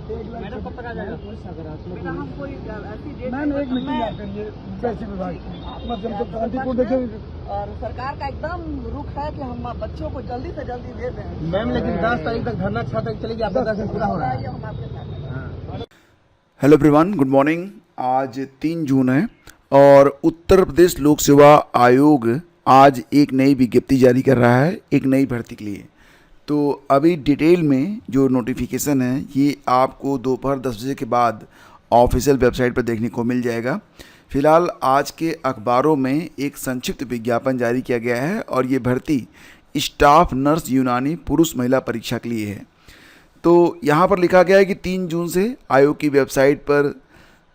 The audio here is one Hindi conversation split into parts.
मैडम कब तक आ जाएगा? बेटा हम कोई ऐसी डेट मैम एक मीटिंग आप करिए कृषि विभाग माध्यम से शांतिपूर्ण देखिए। और सरकार का एकदम रुख है कि हम बच्चों को जल्दी से जल्दी दे दें। मैम लेकिन 10 तारीख तक धरना 6 तारीख चलेगी, आपका 10 दिन पूरा हो रहा है। हम आपके साथ हैं। Hello everyone, good morning. आज 3 जून है और उत्तर प्रदेश लोक सेवा आयोग आज एक नई विज्ञप्ति जारी कर रहा है एक नई भर्ती के लिए। तो अभी डिटेल में जो नोटिफिकेशन है ये आपको दोपहर 10 बजे के बाद ऑफिशियल वेबसाइट पर देखने को मिल जाएगा। फ़िलहाल आज के अखबारों में एक संक्षिप्त विज्ञापन जारी किया गया है और ये भर्ती स्टाफ नर्स यूनानी पुरुष महिला परीक्षा के लिए है। तो यहाँ पर लिखा गया है कि 3 जून से आयोग की वेबसाइट पर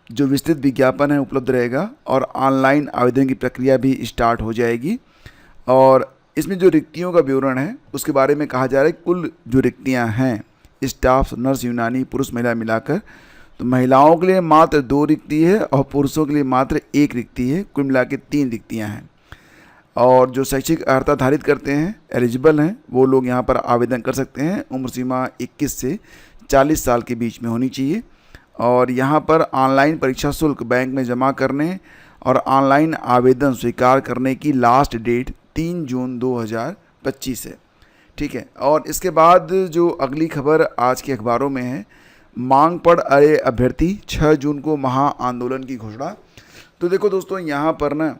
जो विस्तृत विज्ञापन है उपलब्ध रहेगा और ऑनलाइन आवेदन की प्रक्रिया भी स्टार्ट हो जाएगी। और इसमें जो रिक्तियों का विवरण है उसके बारे में कहा जा रहा है। कुल जो रिक्तियाँ हैं स्टाफ नर्स यूनानी पुरुष महिला मिलाकर, तो महिलाओं के लिए मात्र 2 रिक्ति है और पुरुषों के लिए मात्र 1 रिक्ति है। कुल मिला के 3 रिक्तियाँ हैं। और जो शैक्षिक अर्हता धारित करते हैं, एलिजिबल हैं, वो लोग यहाँ पर आवेदन कर सकते हैं। उम्र सीमा 21 से 40 साल के बीच में होनी चाहिए। और यहाँ पर ऑनलाइन परीक्षा शुल्क बैंक में जमा करने और ऑनलाइन आवेदन स्वीकार करने की लास्ट डेट 3 जून 2025 है। ठीक है। और इसके बाद जो अगली खबर आज के अखबारों में है, मांग पर अड़े अभ्यर्थी 6 जून को महा आंदोलन की घोषणा। तो देखो दोस्तों, यहाँ पर ना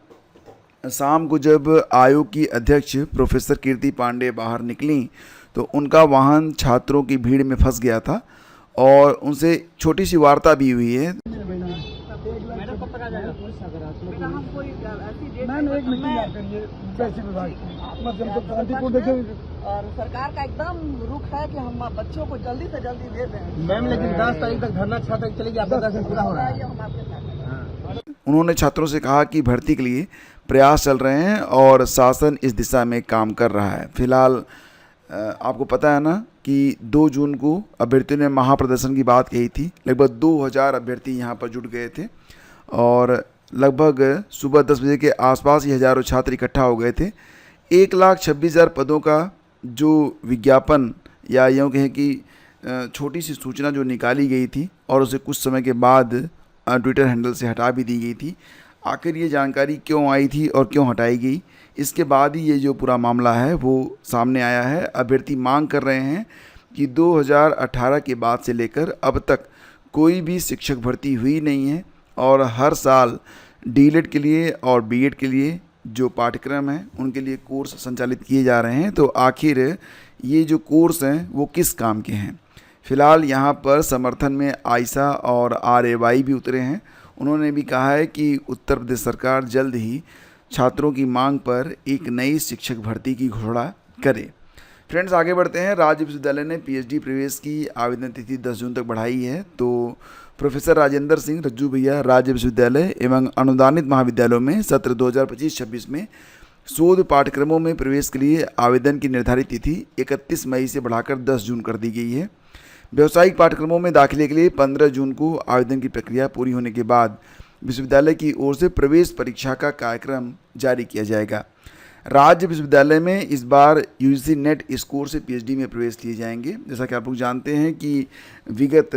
शाम को जब आयोग की अध्यक्ष प्रोफेसर कीर्ति पांडे बाहर निकली तो उनका वाहन छात्रों की भीड़ में फंस गया था और उनसे छोटी सी वार्ता भी हुई है। मैडम कब तक आ जाएगा? बेटा हम कोई ऐसी डेट मैम एक मीटिंग आप करिए कृषि विभाग माध्यम से शांतिपूर्ण देखिए। और सरकार का एकदम रुख है कि हम बच्चों को जल्दी से जल्दी दे दें। मैम लेकिन 10 तारीख तक धरना 6 तारीख चलेगी, आपका 10 दिन पूरा हो रहा है। हम आपके साथ हैं। उन्होंने छात्रों से कहा कि भर्ती के लिए प्रयास चल रहे हैं और शासन इस दिशा में काम कर रहा है। फिलहाल आपको पता है ना कि 2 जून को अभ्यर्थियों ने महाप्रदर्शन की बात कही थी। लगभग 2000 अभ्यर्थी यहाँ पर जुट गए थे और लगभग सुबह 10 बजे के आसपास ही हज़ारों छात्र इकट्ठा हो गए थे। 1,26,000 पदों का जो विज्ञापन या यूँ कहें कि छोटी सी सूचना जो निकाली गई थी और उसे कुछ समय के बाद ट्विटर हैंडल से हटा भी दी गई थी। आखिर ये जानकारी क्यों आई थी और क्यों हटाई गई, इसके बाद ही ये जो पूरा मामला है वो सामने आया है। अभ्यर्थी मांग कर रहे हैं कि 2018 के बाद से लेकर अब तक कोई भी शिक्षक भर्ती हुई नहीं है और हर साल डीएलएड के लिए और बीएड के लिए जो पाठ्यक्रम हैं उनके लिए कोर्स संचालित किए जा रहे हैं। तो आखिर ये जो कोर्स हैं वो किस काम के हैं? फ़िलहाल यहाँ पर समर्थन में आयशा और आरएवाई भी उतरे हैं। उन्होंने भी कहा है कि उत्तर प्रदेश सरकार जल्द ही छात्रों की मांग पर एक नई शिक्षक भर्ती की घोषणा करे। फ्रेंड्स, आगे बढ़ते हैं। राज्य विश्वविद्यालय ने पीएचडी प्रवेश की आवेदन तिथि 10 जून तक बढ़ाई है। तो प्रोफेसर राजेंद्र सिंह रज्जू भैया राज्य विश्वविद्यालय एवं अनुदानित महाविद्यालयों में सत्र 2025-26 में शोध पाठ्यक्रमों में प्रवेश के लिए आवेदन की निर्धारित तिथि 31 मई से बढ़ाकर 10 जून कर दी गई है। व्यावसायिक पाठ्यक्रमों में दाखिले के लिए 15 जून को आवेदन की प्रक्रिया पूरी होने के बाद विश्वविद्यालय की ओर से प्रवेश परीक्षा का कार्यक्रम जारी किया जाएगा। राज्य विश्वविद्यालय में इस बार यूजीसी नेट स्कोर से पीएचडी में प्रवेश लिए जाएंगे। जैसा कि आप लोग जानते हैं कि विगत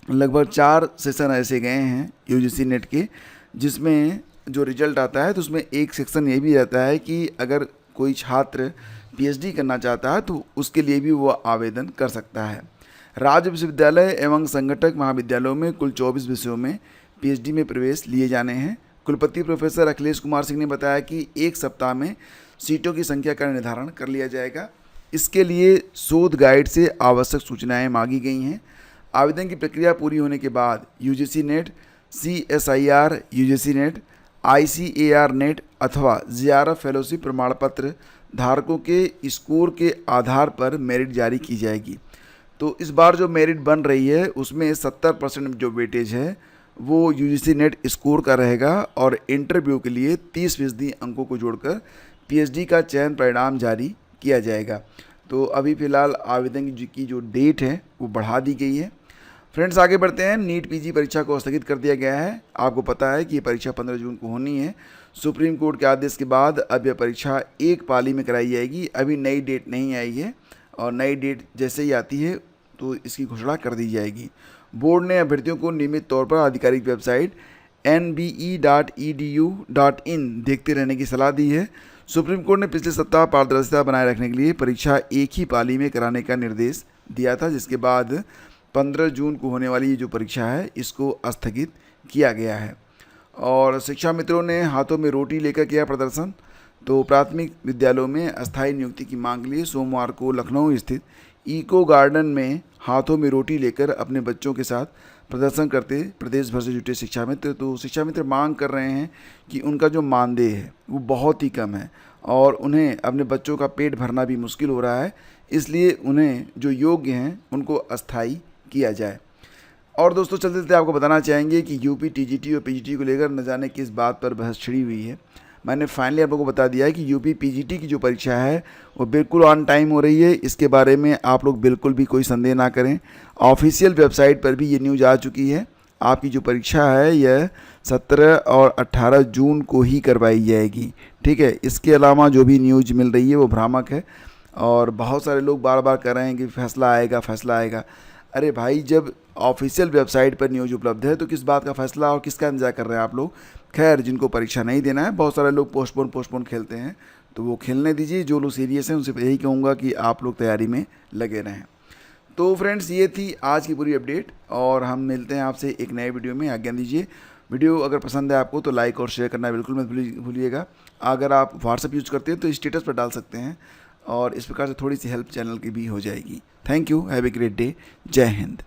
लगभग 4 सेशन ऐसे गए हैं यूजीसी नेट के, जिसमें जो रिजल्ट आता है तो उसमें एक सेक्शन ये भी रहता है कि अगर कोई छात्र पीएचडी करना चाहता है तो उसके लिए भी वो आवेदन कर सकता है। राज्य विश्वविद्यालय एवं संगठक महाविद्यालयों में कुल 24 विषयों में पीएचडी में प्रवेश लिए जाने हैं। कुलपति प्रोफेसर अखिलेश कुमार सिंह ने बताया कि 1 सप्ताह में सीटों की संख्या का निर्धारण कर लिया जाएगा। इसके लिए शोध गाइड से आवश्यक सूचनाएं मांगी गई हैं। आवेदन की प्रक्रिया पूरी होने के बाद UGC net, CSIR UGC net, ICAR net अथवा JRF फेलोशिप प्रमाण पत्र धारकों के स्कोर के आधार पर मेरिट जारी की जाएगी। तो इस बार जो मेरिट बन रही है उसमें 70% जो वेटेज है वो यूजीसी नेट स्कोर का रहेगा और इंटरव्यू के लिए 30% अंकों को जोड़कर पीएचडी का चयन परिणाम जारी किया जाएगा। तो अभी फ़िलहाल आवेदन की जो डेट है वो बढ़ा दी गई है। फ्रेंड्स, आगे बढ़ते हैं। नीट पीजी परीक्षा को स्थगित कर दिया गया है। आपको पता है कि ये परीक्षा 15 जून को होनी है। सुप्रीम कोर्ट के आदेश के बाद अब यह परीक्षा एक पाली में कराई जाएगी। अभी नई डेट नहीं आई है और नई डेट जैसे ही आती है तो इसकी घोषणा कर दी जाएगी। बोर्ड ने अभ्यर्थियों को नियमित तौर पर आधिकारिक वेबसाइट nbe.edu.in देखते रहने की सलाह दी है। सुप्रीम कोर्ट ने पिछले सप्ताह पारदर्शिता बनाए रखने के लिए परीक्षा एक ही पाली में कराने का निर्देश दिया था, जिसके बाद 15 जून को होने वाली ये जो परीक्षा है इसको स्थगित किया गया है। और शिक्षा मित्रों ने हाथों में रोटी लेकर किया प्रदर्शन। तो प्राथमिक विद्यालयों में अस्थायी नियुक्ति की मांग के लिए सोमवार को लखनऊ स्थित इको गार्डन में हाथों में रोटी लेकर अपने बच्चों के साथ प्रदर्शन करते प्रदेश भर से जुटे शिक्षा मित्र। तो शिक्षा मित्र मांग कर रहे हैं कि उनका जो मानदेय है वो बहुत ही कम है और उन्हें अपने बच्चों का पेट भरना भी मुश्किल हो रहा है, इसलिए उन्हें जो योग्य हैं उनको अस्थायी किया जाए। और दोस्तों चलते चलते आपको बताना चाहेंगे कि यूपी टीजीटी और पीजीटी को लेकर न जाने किस बात पर बहस छिड़ी हुई है। मैंने फाइनली आप लोगों को बता दिया है कि यूपी पीजीटी की जो परीक्षा है वो बिल्कुल ऑन टाइम हो रही है। इसके बारे में आप लोग बिल्कुल भी कोई संदेह ना करें। ऑफिशियल वेबसाइट पर भी ये न्यूज़ आ चुकी है। आपकी जो परीक्षा है यह 17 और 18 जून को ही करवाई जाएगी, ठीक है। इसके अलावा जो भी न्यूज़ मिल रही है वो भ्रामक है और बहुत सारे लोग बार बार कह रहे हैं कि फैसला आएगा। अरे भाई, जब ऑफिशियल वेबसाइट पर न्यूज़ उपलब्ध है तो किस बात का फैसला और किसका इंतजार कर रहे हैं आप लोग। खैर, जिनको परीक्षा नहीं देना है, बहुत सारे लोग पोस्टपोन खेलते हैं, तो वो खेलने दीजिए। जो लोग सीरियस हैं उनसे यही कहूँगा कि आप लोग तैयारी में लगे रहें। तो फ्रेंड्स, ये थी आज की पूरी अपडेट और हम मिलते हैं आपसे एक नए वीडियो में। आज्ञा दीजिए। वीडियो अगर पसंद है आपको तो लाइक और शेयर करना बिल्कुल मत भूलिएगा। अगर आप व्हाट्सएप यूज़ करते हैं तो स्टेटस पर डाल सकते हैं और इस प्रकार से थोड़ी सी हेल्प चैनल की भी हो जाएगी। Thank you. Have a great day. जय हिंद।